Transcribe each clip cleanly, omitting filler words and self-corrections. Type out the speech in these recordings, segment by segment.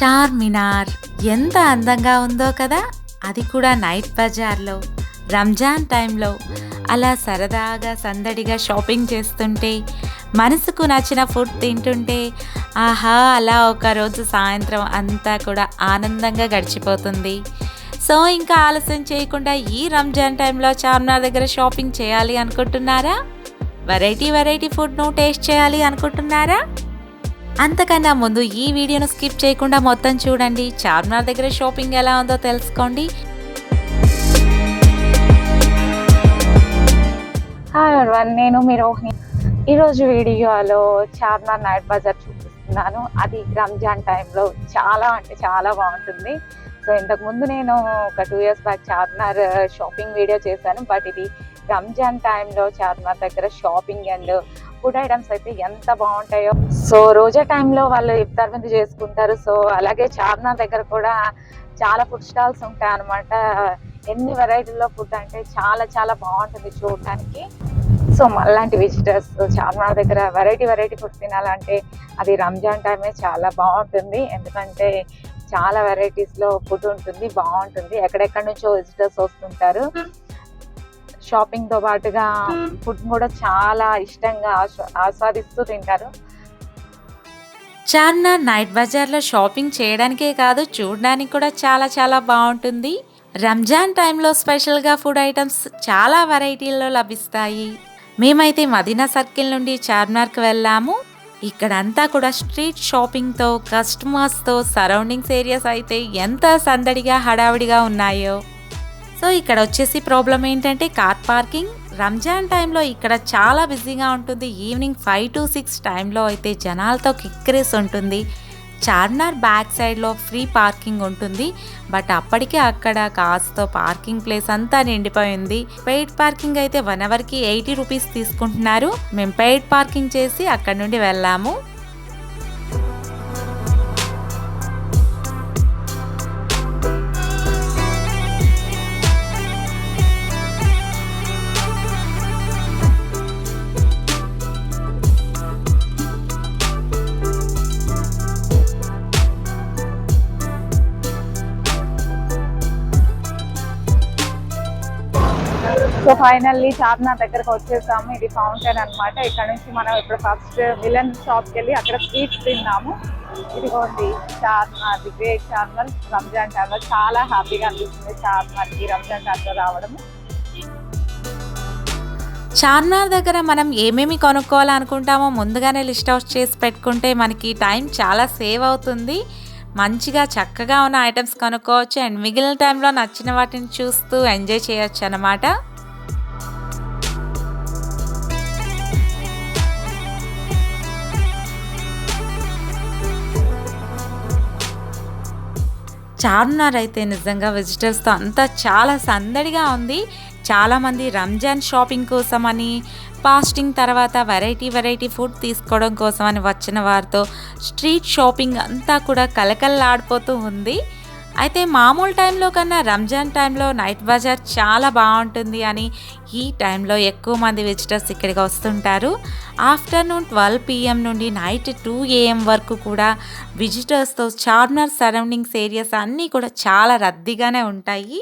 చార్మినార్ ఎంత అందంగా ఉందో కదా, అది కూడా నైట్ బజార్లో రంజాన్ టైంలో అలా సరదాగా సందడిగా షాపింగ్ చేస్తుంటే, మనసుకు నచ్చిన ఫుడ్ తింటుంటే ఆహా, అలా ఒకరోజు సాయంత్రం అంతా కూడా ఆనందంగా గడిచిపోతుంది. సో ఇంకా ఆలస్యం చేయకుండా ఈ రంజాన్ టైంలో చార్మినార్ దగ్గర షాపింగ్ చేయాలి అనుకుంటున్నారా? వెరైటీ ఫుడ్ను టేస్ట్ చేయాలి అనుకుంటున్నారా? అంతకన్నా ముందు ఈ వీడియోను స్కిప్ చేయకుండా మొత్తం చూడండి. చార్మినార్ దగ్గర షాపింగ్ ఎలా ఉందో తెలుసుకోండి. హాయ్ ఎవరివన్, నేను మీ రోహిణి. ఈరోజు వీడియోలో చార్మినార్ నైట్ బజార్ చూపిస్తున్నాను. అది రంజాన్ టైంలో చాలా అంటే చాలా బాగుంటుంది. సో ఇంతకుముందు నేను ఒక 2 years back Charminar shopping video చేశాను. బట్ ఇది రంజాన్ టైంలో చార్మినార్ దగ్గర షాపింగ్ అండ్ ఫుడ్ ఐటమ్స్ అయితే ఎంత బాగుంటాయో. సో రోజా టైంలో వాళ్ళు ఇఫ్తార్ విందు చేసుకుంటారు. సో అలాగే చార్మినార్ దగ్గర కూడా చాలా ఫుడ్ స్టాల్స్ ఉంటాయి అన్నమాట. ఎన్ని వెరైటీలో ఫుడ్ అంటే చాలా చాలా బాగుంటుంది చూడటానికి. సో మళ్ళాంటి విజిటర్స్ చార్మినార్ దగ్గర వెరైటీ ఫుడ్ తినాలంటే అది రంజాన్ టైమే చాలా బాగుంటుంది. ఎందుకంటే చాలా వెరైటీస్లో ఫుడ్ ఉంటుంది, బాగుంటుంది. ఎక్కడెక్కడి నుంచో విజిటర్స్ వస్తుంటారు. షాపింగ్తో పాటుగా ఫుడ్ కూడా చాలా ఇష్టంగా ఆస్వాదిస్తూ తింటారు. చార్మినార్ నైట్ బజార్లో షాపింగ్ చేయడానికే కాదు, చూడడానికి కూడా చాలా చాలా బాగుంటుంది. రంజాన్ టైంలో స్పెషల్గా ఫుడ్ ఐటమ్స్ చాలా వెరైటీల్లో లభిస్తాయి. మేమైతే మదీనా సర్కిల్ నుండి చార్మినార్కి వెళ్ళాము. ఇక్కడంతా కూడా స్ట్రీట్ షాపింగ్తో, కస్టమర్స్తో, సరౌండింగ్స్ ఏరియాస్ అయితే ఎంత సందడిగా హడావిడిగా ఉన్నాయో. సో ఇక్కడ వచ్చేసి ప్రాబ్లం ఏంటంటే కార్ పార్కింగ్. రంజాన్ టైంలో ఇక్కడ చాలా బిజీగా ఉంటుంది. ఈవినింగ్ 5 to 6 టైంలో అయితే జనాలతో కిక్కిరేసి ఉంటుంది. చార్మినార్ బ్యాక్ సైడ్లో ఫ్రీ పార్కింగ్ ఉంటుంది. బట్ అప్పటికే అక్కడ కార్స్తో పార్కింగ్ ప్లేస్ అంతా నిండిపోయింది. పెయిడ్ పార్కింగ్ అయితే 1 hourకి 80 rupees తీసుకుంటున్నారు. మేము పెయిడ్ పార్కింగ్ చేసి అక్కడ నుండి వెళ్ళాము. సో ఫైనల్లీ చార్మినార్ దగ్గరకు వచ్చేసాము. ఇది ఫౌంటైన్ అన్నమాట. ఇక్కడ నుంచి మనం ఇప్పుడు ఫస్ట్ విలన్ షాప్కి వెళ్ళి అక్కడ స్వీట్స్ తిన్నాము. ఇదిగోండి చార్మినార్, ది గ్రేట్ చార్మినార్. రంజాన్ టైంలో చాలా హ్యాపీగా అనిపిస్తుంది చార్మినార్కి రంజాన్ టైంలో రావడము. చార్మినార్ దగ్గర మనం ఏమేమి కొనుక్కోవాలనుకుంటామో ముందుగానే లిస్ట్ అవుట్ చేసి పెట్టుకుంటే మనకి టైం చాలా సేవ్ అవుతుంది. మంచిగా చక్కగా ఉన్న ఐటమ్స్ కొనుక్కోవచ్చు అండ్ మిగిలిన టైంలో నచ్చిన వాటిని చూస్తూ ఎంజాయ్ చేయొచ్చు అన్నమాట. చార్మినార్ అయితే నిజంగా విజిటర్స్తో అంతా చాలా సందడిగా ఉంది. చాలామంది రంజాన్ షాపింగ్ కోసమని, ఫాస్టింగ్ తర్వాత వెరైటీ ఫుడ్ తీసుకోవడం కోసమని వచ్చిన వారితో స్ట్రీట్ షాపింగ్ అంతా కూడా కలకల్లాడిపోతూ ఉంది. అయితే మామూలు టైంలో కన్నా రంజాన్ టైంలో నైట్ బజార్ చాలా బాగుంటుంది అని ఈ టైంలో ఎక్కువ మంది విజిటర్స్ ఇక్కడికి వస్తుంటారు. ఆఫ్టర్నూన్ 12 PM నుండి నైట్ 2 AM వరకు కూడా విజిటర్స్తో చార్మినార్ సరౌండింగ్స్ ఏరియాస్ అన్నీ కూడా చాలా రద్దీగానే ఉంటాయి.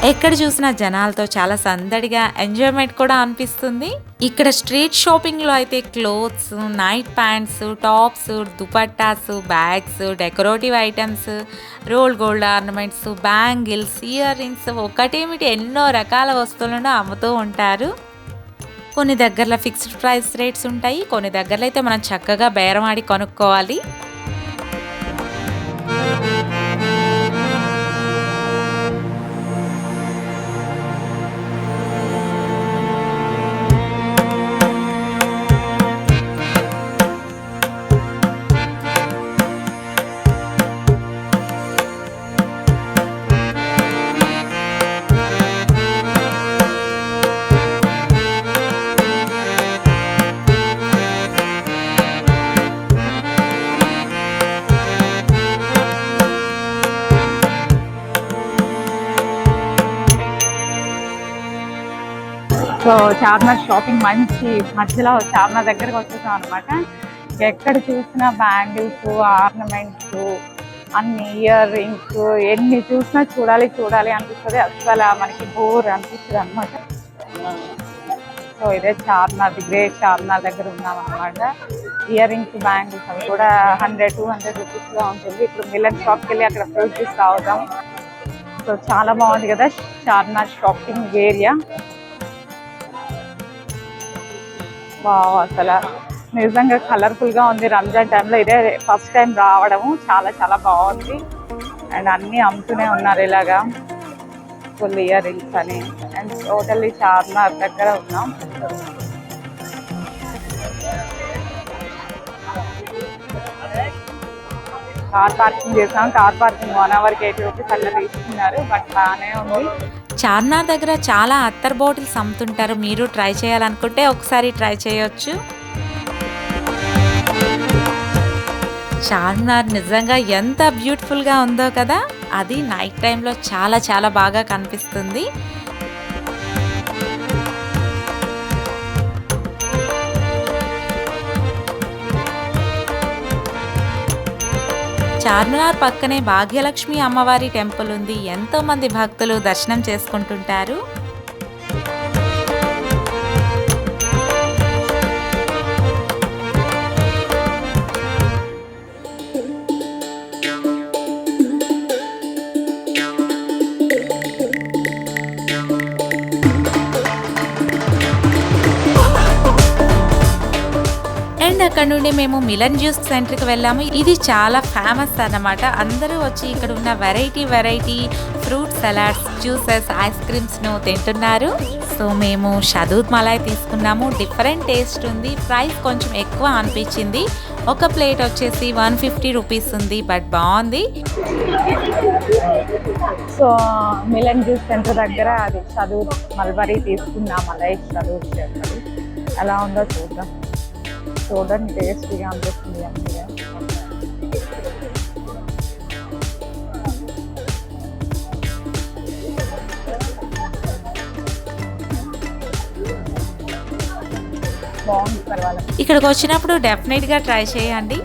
ఎక్కడ చూసినా జనాలతో చాలా సందడిగా ఎంజాయ్మెంట్ కూడా అనిపిస్తుంది. ఇక్కడ స్ట్రీట్ షాపింగ్లో అయితే clothes, night pants, tops, dupattas, bags, decorative items, roll gold ornaments, bangles, ear rings, ఒకటేమిటి ఎన్నో రకాల వస్తువులను అమ్ముతూ ఉంటారు. కొన్ని దగ్గరలో ఫిక్స్డ్ ప్రైస్ రేట్స్ ఉంటాయి, కొన్ని దగ్గరలో అయితే మనం చక్కగా బేరం ఆడి కొనుక్కోవాలి. సో చార్మినార్ షాపింగ్ మంచి మధ్యలో చార్మినార్ దగ్గరకు వచ్చేసాం అనమాట. ఎక్కడ చూసినా బ్యాంగిల్స్, ఆర్నమెంట్స్, అన్ని ఇయర్ రింగ్స్, ఎన్ని చూసినా చూడాలి చూడాలి అనిపిస్తుంది. అసలు మనకి బోర్ అనిపిస్తుంది అనమాట. సో ఇదే చార్మినార్, గ్రేట్ చార్మినార్ దగ్గర ఉన్నాం అనమాట. ఇయర్ రింగ్స్, బ్యాంగిల్స్ అవి కూడా 100-200 రూపీస్లో ఉంటుంది. ఇప్పుడు మిలన్ షాప్కి వెళ్ళి అక్కడ ఫ్రూట్ జ్యూస్ తాగుతాం. సో చాలా బాగుంది కదా చార్మినార్ షాపింగ్ ఏరియా. అసలు నిజంగా కలర్ఫుల్గా ఉంది. రంజాన్ టైంలో ఇదే ఫస్ట్ టైం రావడము, చాలా చాలా బాగుంది. అండ్ అన్నీ అమ్ముతూనే ఉన్నారు ఇలాగా, ఫుల్ ఇయర్ రింగ్స్ అని. అండ్ టోటల్లీ చార్మినార్ దగ్గర ఉన్నాం. కార్ పార్కింగ్ చేసాం. కార్ పార్కింగ్ 1 అవర్కి 80 రూపీస్ అట్లా తీసుకున్నారు, బట్ బాగానే ఉంది. చార్మినార్ దగ్గర చాలా అత్తర్ బాటిల్స్ అమ్ముతుంటారు. మీరు ట్రై చేయాలనుకుంటే ఒకసారి ట్రై చేయొచ్చు. చార్మినార్ నిజంగా ఎంత బ్యూటిఫుల్గా ఉందో కదా. అది నైట్ టైంలో చాలా చాలా బాగా కనిపిస్తుంది. చార్మినార్ పక్కనే భాగ్యలక్ష్మి అమ్మవారి టెంపుల్ ఉంది. ఎంతో మంది భక్తులు దర్శనం చేసుకుంటుంటారు. అండ్ అక్కడ నుండి మేము మిలన్ జ్యూస్ సెంటర్కి వెళ్ళాము. ఇది చాలా ఫేమస్ అన్నమాట. అందరూ వచ్చి ఇక్కడ ఉన్న variety fruit salads, juices, ice క్రీమ్స్ను తింటున్నారు. సో మేము షదూద్ మలాయ్ తీసుకున్నాము. డిఫరెంట్ టేస్ట్ ఉంది. ప్రైస్ కొంచెం ఎక్కువ అనిపించింది. ఒక ప్లేట్ వచ్చేసి 150 రూపీస్ ఉంది, బట్ బాగుంది. సో మిలన్ జ్యూస్ సెంటర్ దగ్గర అది షదూద్ మల్బరీ తీసుకున్నాం. మలై షదూద్ చేస్తుంది. ఎలా ఉందో చూద్దాం. చూడండి, టేస్టీగా అనిపిస్తుంది. అన్నీ బాగుంది. పర్వాలేదు. ఇక్కడికి వచ్చినప్పుడు డెఫినెట్గా ట్రై చేయండి.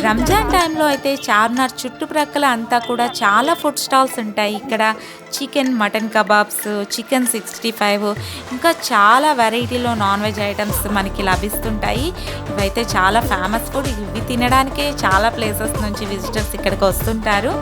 రంజాన్ టైంలో అయితే చార్మినార్ చుట్టుప్రక్కల అంతా కూడా చాలా ఫుడ్ స్టాల్స్ ఉంటాయి. ఇక్కడ చికెన్, మటన్ కబాబ్స్, చికెన్ 65, ఇంకా చాలా వెరైటీలో నాన్ వెజ్ ఐటమ్స్ మనకి లభిస్తుంటాయి. ఇవైతే చాలా ఫేమస్ ఫుడ్. ఇవి తినడానికే చాలా ప్లేసెస్ నుంచి విజిటర్స్ ఇక్కడికి వస్తుంటారు.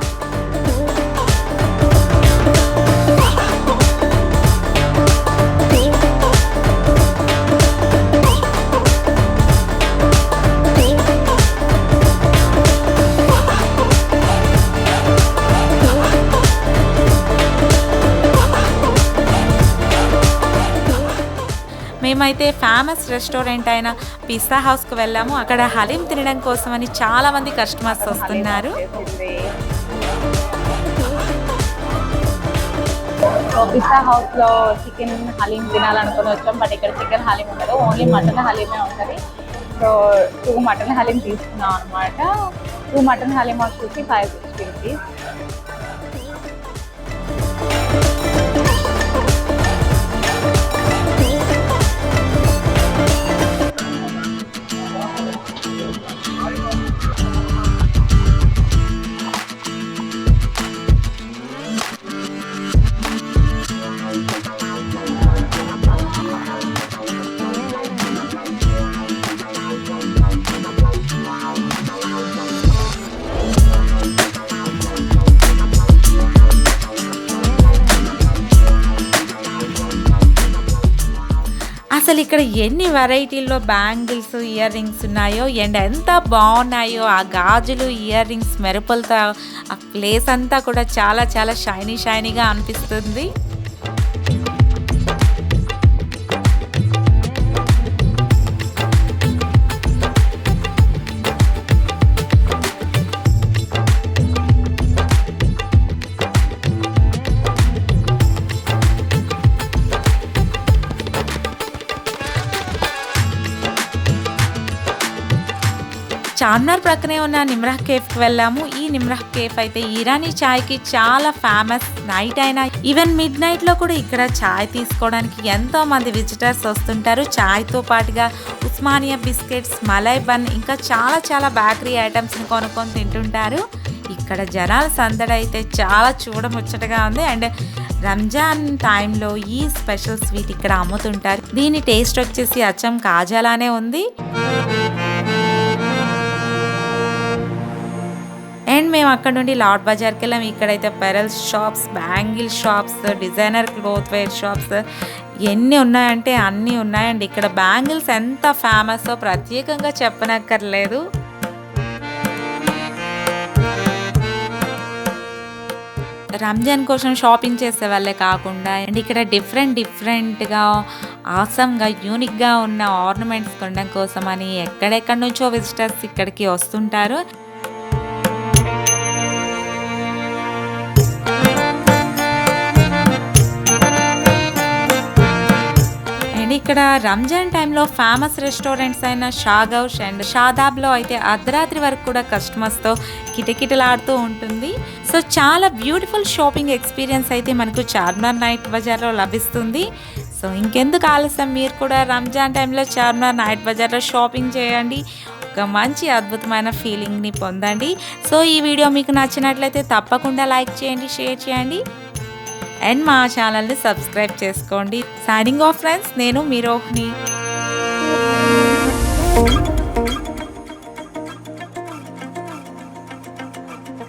మేమైతే ఫేమస్ రెస్టారెంట్ అయిన పిజ్జా హౌస్కి వెళ్ళాము. అక్కడ హలీం తినడం కోసమని చాలా మంది కస్టమర్స్ వస్తున్నారు. పిజ్జా హౌస్లో చికెన్ హలీం తినాలనుకుని వచ్చాం, బట్ ఇక్కడ చికెన్ హలీం ఉండదు, ఓన్లీ మటన్ హలీమే ఉంటుంది. సో 2 మటన్ హలీం తీసుకున్నాం అనమాట. 2 మటన్ హలీం వచ్చేసి 560 రూపీస్. అసలు ఇక్కడ ఎన్ని వెరైటీల్లో బ్యాంగిల్స్ ఇయర్ రింగ్స్ ఉన్నాయో అండ్ ఎంత బాగున్నాయో ఆ గాజులు ఇయర్ రింగ్స్ మెరుపులతో ఆ ప్లేస్ అంతా కూడా చాలా చాలా షైనీగా అనిపిస్తుంది. చార్మినార్ ప్రక్కనే ఉన్న నిమ్రాహ్ కేఫ్కి వెళ్ళాము. ఈ నిమ్రాహ్ కేఫ్ అయితే ఇరానీ చాయ్కి చాలా ఫేమస్. నైట్ అయినా ఈవెన్ మిడ్ నైట్లో కూడా ఇక్కడ చాయ్ తీసుకోవడానికి ఎంతో మంది విజిటర్స్ వస్తుంటారు. చాయ్తో పాటుగా ఉస్మానియా బిస్కెట్స్, మలై బన్ ఇంకా చాలా బేకరీ ఐటమ్స్ని కొనుక్కొని తింటుంటారు. ఇక్కడ జనాల సందడి అయితే చాలా చూడముచ్చటగా ఉంది. అండ్ రంజాన్ టైంలో ఈ స్పెషల్ స్వీట్ ఇక్కడ అమ్ముతుంటారు. దీని టేస్ట్ వచ్చేసి అచ్చం కాజాలానే ఉంది. అండ్ మేము అక్కడ నుండి లాడ్ బజార్కి వెళ్ళాం. ఇక్కడైతే pearl shops, bangle shops, designer cloth wear shops ఎన్ని ఉన్నాయంటే అన్నీ ఉన్నాయండి. ఇక్కడ బ్యాంగిల్స్ ఎంత ఫేమస్ ప్రత్యేకంగా చెప్పనక్కర్లేదు. రంజాన్ కోసం షాపింగ్ చేసే వాళ్ళే కాకుండా అండ్ ఇక్కడ డిఫరెంట్గా ఆసమ్గా యూనిక్గా ఉన్న ఆర్నమెంట్స్ కొనడం కోసం అని ఎక్కడెక్కడి నుంచో విజిటర్స్ ఇక్కడికి వస్తుంటారు. ఇక్కడ రంజాన్ టైంలో ఫేమస్ రెస్టారెంట్స్ అయిన షాగౌష్ అండ్ షాదాబ్లో అయితే అర్ధరాత్రి వరకు కూడా కస్టమర్స్తో కిటకిటలాడుతూ ఉంటుంది. సో చాలా బ్యూటిఫుల్ షాపింగ్ ఎక్స్పీరియన్స్ అయితే మనకు చార్మినార్ నైట్ బజార్లో లభిస్తుంది. సో ఇంకెందుకు ఆలస్యం, మీరు కూడా రంజాన్ టైంలో చార్మినార్ నైట్ బజార్లో షాపింగ్ చేయండి. ఒక మంచి అద్భుతమైన ఫీలింగ్ని పొందండి. సో ఈ వీడియో మీకు నచ్చినట్లయితే తప్పకుండా లైక్ చేయండి, షేర్ చేయండి అండ్ మా ఛానల్ని సబ్స్క్రైబ్ చేసుకోండి. సైనింగ్ ఆఫ్ ఫ్రెండ్స్, నేను మీ రోహిణి.